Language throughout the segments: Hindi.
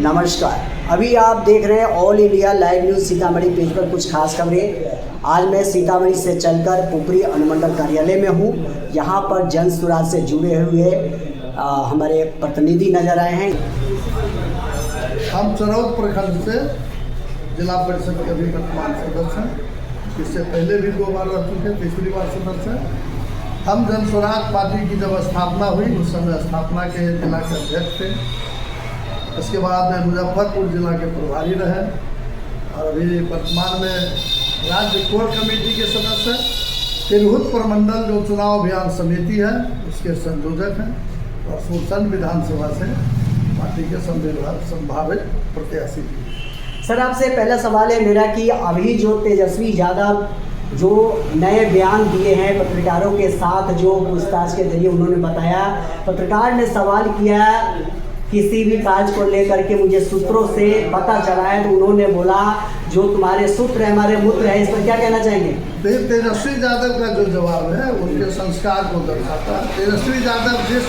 नमस्कार, अभी आप देख रहे हैं all India live news Sitamarhi page पर कुछ खास खबरें। आज मैं सीतामढ़ी से चलकर पुपरी अनुमंडल कार्यालय में हूँ। यहाँ पर जन सुराज से जुड़े हुए हमारे प्रतिनिधि नजर आए हैं। हम चरौद प्रखंड से जिला परिषद के अभी वर्तमान सदस्य हैं। इससे पहले भी 2 बार रह चुके, तीसरी बार सदस्य हैं। हम जन स्वराज पार्टी की जब स्थापना हुई उस समय स्थापना के जिला के अध्यक्ष थे। इसके बाद मुजफ्फरपुर जिला के प्रभारी रहे और अभी वर्तमान में राज्य कोर कमेटी के सदस्य हैं। तिरहुत प्रमंडल जो चुनाव अभियान समिति है उसके संयोजक हैं और सुरसंड विधानसभा से पार्टी के संभावित प्रत्याशी। सर, आपसे पहला सवाल है मेरा कि अभी जो तेजस्वी यादव जो नए बयान दिए हैं पत्रकारों के साथ, जो पूछताछ के जरिए उन्होंने बताया, पत्रकार ने सवाल किया किसी भी काज को लेकर के मुझे सूत्रों से पता चला है, तो उन्होंने बोला जो तुम्हारे सूत्र है हमारे मूत्र है। इस पर क्या कहना चाहेंगे? तेजस्वी यादव का जो जवाब है उनके संस्कार को दर्शाता है। तेजस्वी यादव जिस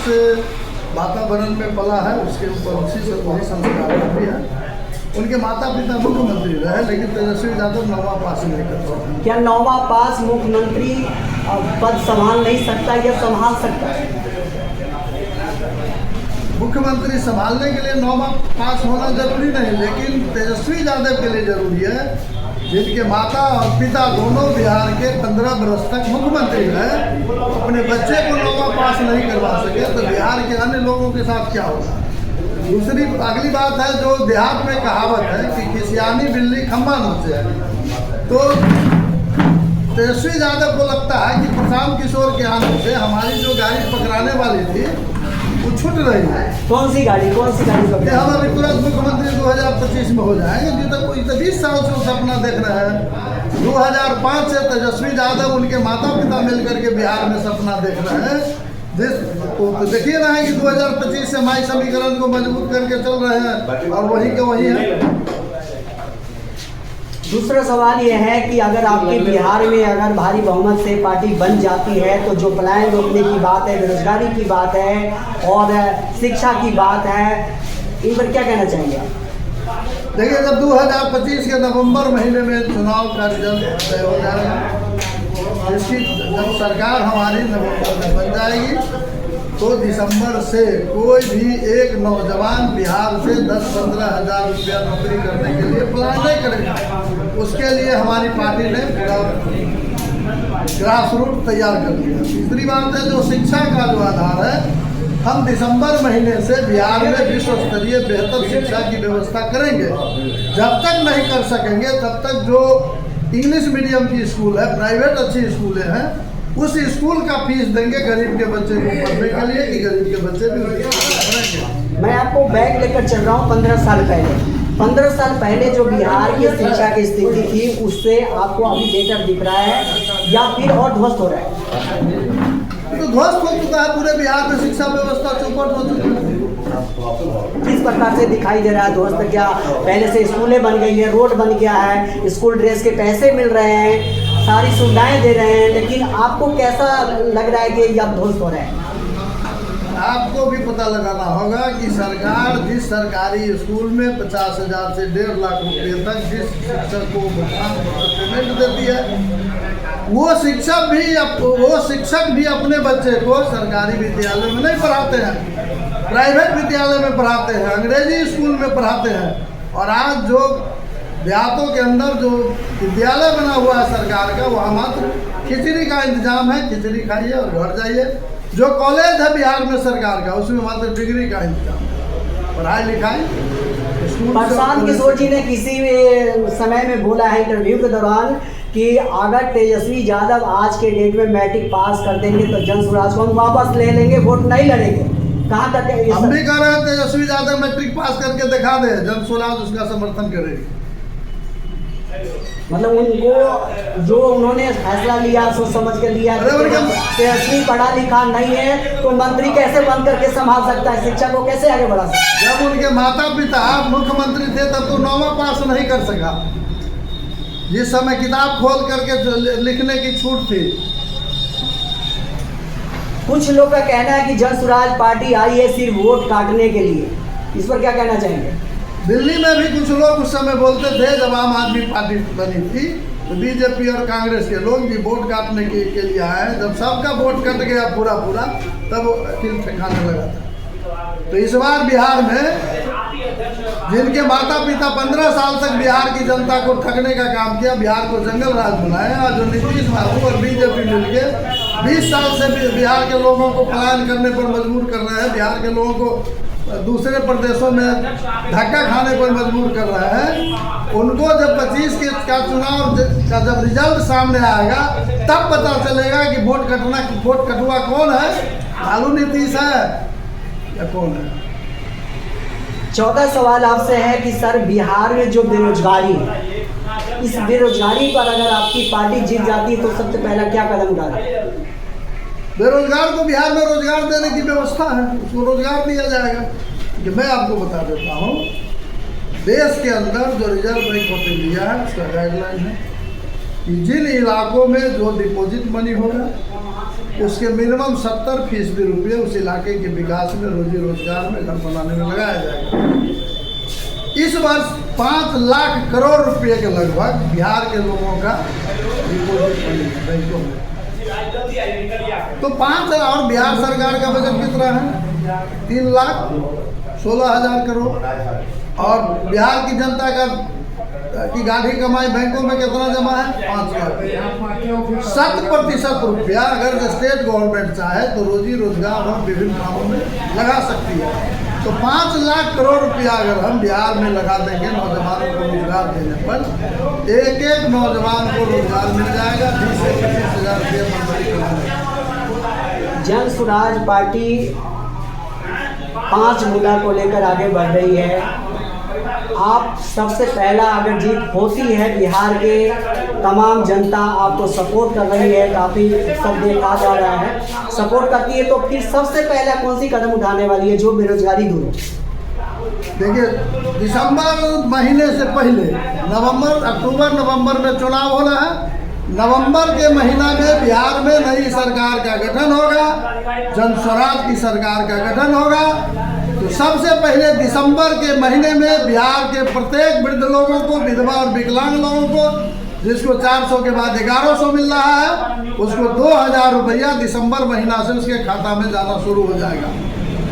वातावरण में पला है उसके ऊपर उसी से वही संस्कार भी है। उनके माता पिता मुख्यमंत्री रहे, लेकिन तेजस्वी यादव 9वां पास नहीं कर सकते। क्या 9वां पास मुख्यमंत्री पद संभाल नहीं सकता या संभाल सकता है? मुख्यमंत्री संभालने के लिए 9वां पास होना जरूरी नहीं, लेकिन तेजस्वी यादव के लिए जरूरी है जिनके माता और पिता दोनों बिहार के 15 वर्ष तक मुख्यमंत्री रहे, अपने बच्चे को 9वां पास नहीं करवा सके तो बिहार के अन्य लोगों के साथ क्या होगा। दूसरी अगली बात है, जो देहात में कहावत है कि खिसियानी बिल्ली खम्बा नोचे है, तो तेजस्वी यादव को लगता है कि प्रशांत किशोर के आने से हमारी जो गाड़ी पकड़ाने वाली थी वो छूट रही है। कौन सी गाड़ी हम अभी तुरंत मुख्यमंत्री 2025 में हो जाएंगे। अभी तक कोई 20 साल से सपना देख रहे हैं। 2005 से तेजस्वी यादव उनके माता पिता मिलकर के बिहार में सपना देख रहे हैं। तो देखिए रहे हैं कि 2025 से माई समीकरण को मजबूत करके चल रहे हैं और वही के वही है। दूसरा सवाल यह है कि अगर आपके बिहार में अगर भारी बहुमत से पार्टी बन जाती है तो जो पलायन रोकने की बात है, बेरोजगारी की बात है और शिक्षा की बात है, इन पर क्या कहना चाहेंगे आप? देखिए, जब 2025 के नवंबर महीने में चुनाव का रिजल्ट तय हो जाएगा, इसकी जब सरकार हमारी नवंबर में बन जाएगी तो दिसंबर से कोई भी एक नौजवान बिहार से 10-15 हज़ार रुपया नौकरी करने के लिए अप्लाई नहीं करेगा। उसके लिए हमारी पार्टी ने पूरा ग्रास रूट तैयार कर दिया। तीसरी बात है, जो शिक्षा का जो आधार है, हम दिसंबर महीने से बिहार में विश्व स्तरीय बेहतर शिक्षा की व्यवस्था करेंगे। जब तक नहीं कर सकेंगे तब तक जो इंग्लिश मीडियम की स्कूल है, प्राइवेट अच्छी स्कूलें हैं, उस स्कूल का फीस देंगे गरीब के बच्चे को पढ़ने के लिए कि गरीब के बच्चे भी पढ़ेंगे। मैं आपको बैग लेकर चल रहा हूँ 15 साल पहले जो बिहार की शिक्षा की स्थिति थी उससे आपको अभी बेटर दिख रहा है या फिर और ध्वस्त हो रहा है? तो ध्वस्त हो चुका है। पूरे बिहार में शिक्षा व्यवस्था चौपट हो चुकी है। किस प्रकार से दिखाई दे रहा है ध्वस्त? क्या पहले से स्कूलें बन गई है, रोड बन गया है, स्कूल ड्रेस के पैसे मिल रहे हैं, सारी सुविधाएं दे रहे हैं, लेकिन आपको कैसा लग रहा है कि ये अब ध्वस्त हो रहा है? आपको भी पता लगाना होगा कि सरकार जिस सरकारी स्कूल में 50,000 से 1.5 लाख रुपये तक जिस शिक्षक को पेमेंट देती है, वो शिक्षक भी अपने बच्चे को सरकारी विद्यालय में नहीं पढ़ाते हैं, प्राइवेट विद्यालय में पढ़ाते हैं, अंग्रेजी स्कूल में पढ़ाते हैं। और आज जो देहातों के अंदर जो विद्यालय बना हुआ है सरकार का, वहाँ मात्र खिचड़ी का इंतजाम है, खिचड़ी खाइए और घर जाइए। जो कॉलेज है बिहार में सरकार का, उसमें मात्र डिग्री का इंतजाम है, पढ़ाई लिखाई। प्रशांत किशोर जी ने किसी समय में बोला है इंटरव्यू के दौरान कि अगर तेजस्वी यादव आज के डेट में मैट्रिक पास कर देंगे तो जन स्वराज को हम वापस ले लेंगे, वोट नहीं लड़ेंगे। कहाँ तक है? हम भी कह रहे हैं तेजस्वी यादव मैट्रिक पास करके दिखा दे, जन स्वराज उसका समर्थन करेगी। मतलब उनको जो उन्होंने फैसला लिया सोच समझ के लिया, तेजस्वी पढ़ा लिखा नहीं है तो मंत्री कैसे बन करके संभाल सकता है, शिक्षा को कैसे आगे बढ़ा सकता है? जब उनके माता पिता मुख्यमंत्री थे तब तो 9वां पास नहीं कर सका। जिस समय किताब खोल करके लिखने की छूट थी। कुछ लोग का कहना है कि जन स्वराज पार्टी आई है सिर्फ वोट काटने के लिए, इस पर क्या कहना चाहेंगे? दिल्ली में भी कुछ लोग उस समय बोलते थे जब आम आदमी पार्टी बनी थी, तो बीजेपी और कांग्रेस के लोग भी वोट काटने के लिए आए। जब सबका वोट कट गया पूरा तब अखिल ठिकाने लगा था। तो इस बार बिहार में जिनके माता पिता 15 साल तक बिहार की जनता को ठगने का काम किया, बिहार को जंगल राज बनाया, और जो नीतीश बाबू और बीजेपी मिलकर 20 साल से बिहार के लोगों को पलायन करने पर मजबूर कर रहे हैं, बिहार के लोगों को दूसरे प्रदेशों में धक्का खाने पर मजबूर कर रहे हैं, उनको जब 25 का चुनाव का जब रिजल्ट सामने आएगा तब पता चलेगा कि वोट कटुआ कौन है, लालू नीतीश है या कौन है। चौथा सवाल आपसे है कि सर बिहार में जो बेरोजगारी है, इस बेरोजगारी पर अगर आपकी पार्टी जीत जाती है तो सबसे पहला क्या कदम उठाएगी? बेरोजगार को बिहार में रोजगार देने की व्यवस्था है, उसको रोजगार दिया जाएगा। कि मैं आपको बता देता हूँ, देश के अंदर जो रिजर्व बैंक ऑफ इंडिया है उसका गाइडलाइन है कि जिन इलाकों में जो डिपॉजिट मनी होगा उसके मिनिमम 70% रुपये उस इलाके के विकास में, रोजी रोजगार में, घर बनाने में लगाया जाएगा। इस वर्ष 5 लाख करोड़ रुपए के लगभग बिहार के लोगों का डिपॉजिट मनी है बैंकों में। तो 5 और बिहार सरकार का बजट कितना है? 3,16,000 करोड़। और बिहार की जनता की गाढ़ी कमाई बैंकों में कितना जमा है? 5 लाख। 7% रुपया अगर स्टेट गवर्नमेंट चाहे तो रोजी रोजगार और विभिन्न कामों में लगा सकती है। तो 5 लाख करोड़ रुपया अगर हम बिहार में लगा देंगे नौजवानों को रोजगार देने पर, एक नौजवान को रोजगार मिल जाएगा। 20 से 25 हज़ार रुपये। जन सुराज पार्टी 5 मुद्दा को लेकर आगे बढ़ रही है। आप सबसे पहला अगर जीत होती है, बिहार के तमाम जनता आपको सपोर्ट कर रही है, काफ़ी सब देखा जा रहा है, सपोर्ट करती है, तो फिर सबसे पहला कौन सी कदम उठाने वाली है जो बेरोजगारी दूर हो? देखिए, दिसंबर महीने से पहले अक्टूबर नवंबर में चुनाव हो रहा है। नवंबर के महीना में बिहार में नई सरकार का गठन होगा, जन स्वराज की सरकार का गठन होगा। तो सबसे पहले दिसंबर के महीने में बिहार के प्रत्येक वृद्ध लोगों को, विधवा और विकलांग लोगों को, जिसको 400 के बाद 1100 मिल रहा है, उसको 2,000 रुपया दिसंबर महीना से उसके खाता में जाना शुरू हो जाएगा।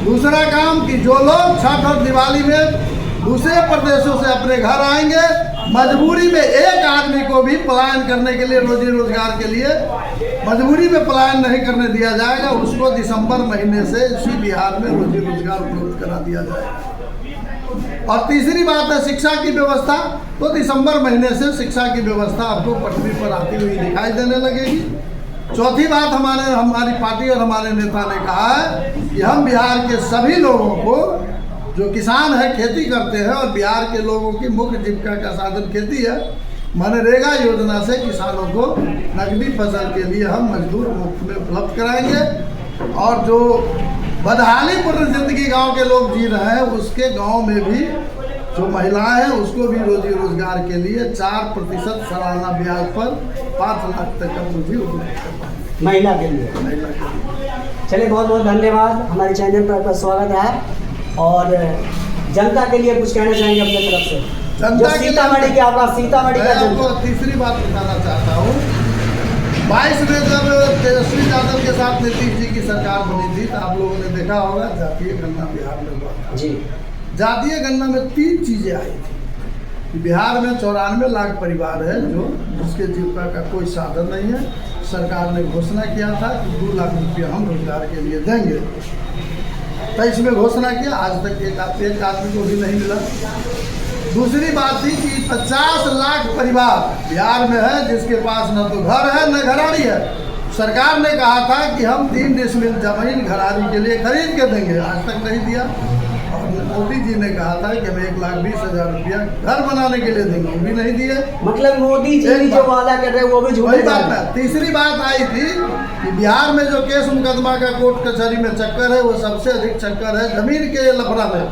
दूसरा काम कि जो लोग छठ और दिवाली में दूसरे प्रदेशों से अपने घर आएंगे, मजबूरी में एक आदमी को भी पलायन करने के लिए, रोजी रोजगार के लिए मजबूरी में पलायन नहीं करने दिया जाएगा। उसको दिसंबर महीने से इसी बिहार में रोजी रोजगार उपलब्ध करा दिया जाएगा। और तीसरी बात है शिक्षा की व्यवस्था। तो दिसंबर महीने से शिक्षा की व्यवस्था आपको पटरी पर आती हुई दिखाई देने लगेगी। चौथी बात, हमारी पार्टी और हमारे नेता ने कहा है कि हम बिहार के सभी लोगों को, जो किसान है, खेती करते हैं और बिहार के लोगों की मुख्य जीविका का साधन खेती है, मनरेगा योजना से किसानों को नकदी फसल के लिए हम मजदूर मुफ्त में उपलब्ध कराएंगे। और जो बदहालीपूर्ण जिंदगी गांव के लोग जी रहे हैं, उसके गांव में भी जो महिलाएं हैं उसको भी रोजी रोजगार के लिए 4% सालाना ब्याज पर 5 लाख तक का पूंजी उपलब्ध करवाएंगे महिला के लिए। चलिए, बहुत बहुत धन्यवाद, हमारे चैनल पर आपका स्वागत है। और जनता के लिए कुछ कहना चाहेंगे अपने तरफ से? जो सीतामढ़ी के आपका सीतामढ़ी का आपको तीसरी बात बताना चाहता हूँ। 22 में जब तेजस्वी यादव के साथ नीतीश जी की सरकार बनी थी तो आप लोगों ने देखा होगा जातीय गणना बिहार में हुआ था जी। जातीय गणना में 3 चीजें आई थी। बिहार में 94 लाख परिवार है जिसके जीविका का कोई साधन नहीं है। सरकार ने घोषणा किया था कि 2 लाख रुपया हम रोजगार के लिए देंगे। 23 में घोषणा किया, आज तक एक आदमी को भी नहीं मिला। दूसरी बात थी कि 50 लाख परिवार बिहार में है जिसके पास न तो घर है न घराड़ी है। सरकार ने कहा था कि हम 3 डिसमिल जमीन घराड़ी के लिए खरीद के देंगे, आज तक नहीं दिया। और मोदी जी ने कहा था कि हम 1,20,000 रुपया घर बनाने के लिए देंगे, वो भी नहीं दिए। मतलब मोदी जी जो वादा कर रहे हैं वो भी झूठी बात है। तीसरी बात आई थी कि बिहार में जो केस मुकदमा का कोर्ट कचहरी में चक्कर है, वो सबसे अधिक चक्कर है जमीन के लफड़ा में।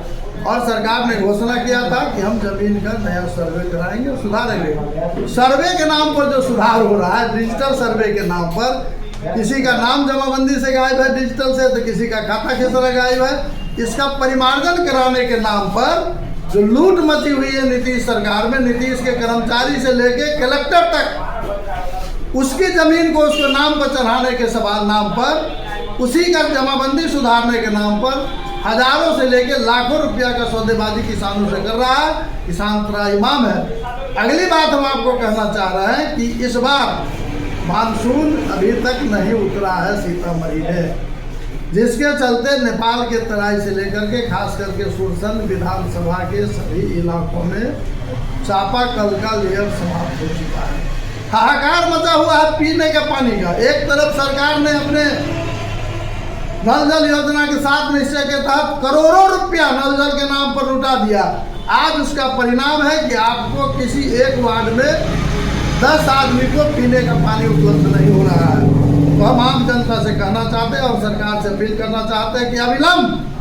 और सरकार ने घोषणा किया था कि हम जमीन का नया सर्वे कराएंगे और सुधारेंगे। सर्वे के नाम पर जो सुधार हो रहा है, डिजिटल सर्वे के नाम पर, किसी का नाम जमाबंदी से गायब है डिजिटल से, तो किसी का खाता खेसरा गायब है। इसका परिमार्जन कराने के नाम पर जो लूट मची हुई है नीतीश सरकार में, नीतीश के कर्मचारी से लेके कलेक्टर तक, उसकी जमीन को उसके नाम पर चढ़ाने के सवाल नाम पर, उसी का जमाबंदी सुधारने के नाम पर हजारों से लेके लाखों रुपया का सौदेबाजी किसानों से कर रहा है। किसान त्राहिमाम है। अगली बात हम आपको कहना चाह रहे हैं कि इस बार मानसून अभी तक नहीं उतरा है सीतामढ़ी में, जिसके चलते नेपाल के तराई से लेकर के खास करके सुरसन विधानसभा के सभी इलाकों में चापाकल का लेयर समाप्त हो चुका है। हाहाकार मचा हुआ है पीने के पानी का। एक तरफ सरकार ने अपने नल जल योजना के साथ निश्चय के तहत करोड़ों रुपया नल जल के नाम पर लुटा दिया। आज उसका परिणाम है कि आपको किसी एक वार्ड में 10 आदमी को पीने का पानी उपलब्ध नहीं हो रहा है। तो हम आम जनता से कहना चाहते हैं और सरकार से अपील करना चाहते हैं कि अविलंब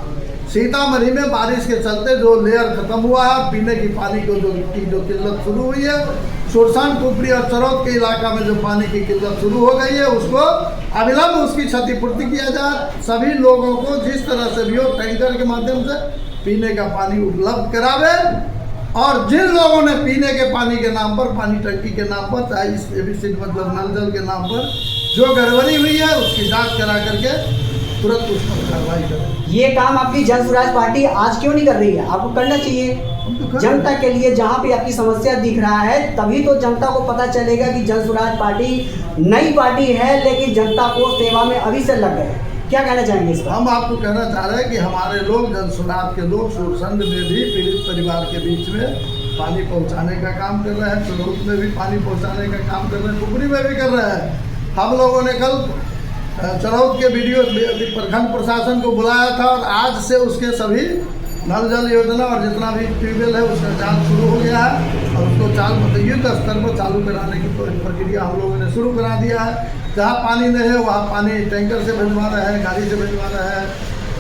सीतामढ़ी में बारिश के चलते जो लेयर खत्म हुआ है, पीने की पानी को जो किल्लत शुरू हुई है, सुरसान कुपरी और चरौद के इलाका में जो पानी की किल्लत शुरू हो गई है, उसको अविलंब उसकी क्षतिपूर्ति किया जाए। सभी लोगों को जिस तरह से भी हो टैंकर के माध्यम से पीने का पानी उपलब्ध करावे, और जिन लोगों ने पीने के पानी के नाम पर, पानी टंकी के नाम पर, चाहे इस एबिसिड मतलब नल जल के नाम पर जो गड़बड़ी हुई है, उसकी जांच करा करके तुरंत उस पर कार्रवाई करें। ये काम आपकी जन स्वराज पार्टी आज क्यों नहीं कर रही है? आपको करना चाहिए जनता के लिए। जहाँ पे आपकी समस्या दिख रहा है, तभी तो जनता को पता चलेगा कि जन स्वराज पार्टी नई पार्टी है, लेकिन जनता को सेवा में अभी से लग गए। क्या कहना चाहेंगे इस पर? हम आपको कहना चाह रहे हैं कि हमारे लोग, जन स्वराज के लोग सुरसंड में भी पीड़ित परिवार के बीच में पानी पहुँचाने का काम कर रहे हैं, चरौद में भी पानी पहुँचाने का काम कर रहे हैं, कुपरी में भी कर रहे हैं। हम लोगों ने कल चरौद के वीडियो प्रखंड प्रशासन को बुलाया था, और आज से उसके सभी नल जल योजना और जितना भी ट्यूबवेल है उसका जांच शुरू हो गया है, और उसको युद्ध स्तर पर चालू कराने की प्रक्रिया हम लोगों ने शुरू करा दिया है। जहाँ पानी नहीं है वहाँ पानी टैंकर से भिजवा रहे हैं, गाड़ी से भिजवा रहे हैं,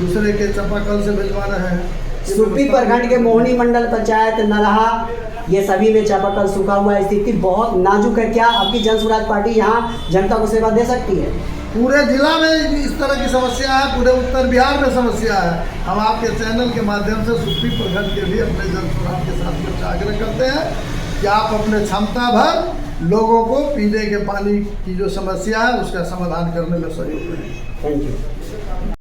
दूसरे के चापाकल से भिजवा रहे हैं। सुरपी प्रखंड के मोहनी मंडल पंचायत नलहा, ये सभी में चापाकल सूखा हुआ है, स्थिति बहुत नाजुक है। क्या आपकी जन स्वराज पार्टी यहाँ जनता को सेवा दे सकती है? पूरे जिला में इस तरह की समस्या है, पूरे उत्तर बिहार में समस्या है। हम आपके चैनल के माध्यम से सुरपी प्रखंड के लिए अपने जन स्वराज के साथ में आग्रह करते हैं कि आप अपने क्षमता भर लोगों को पीने के पानी की जो समस्या है उसका समाधान करने में सहयोग करें। Thank you.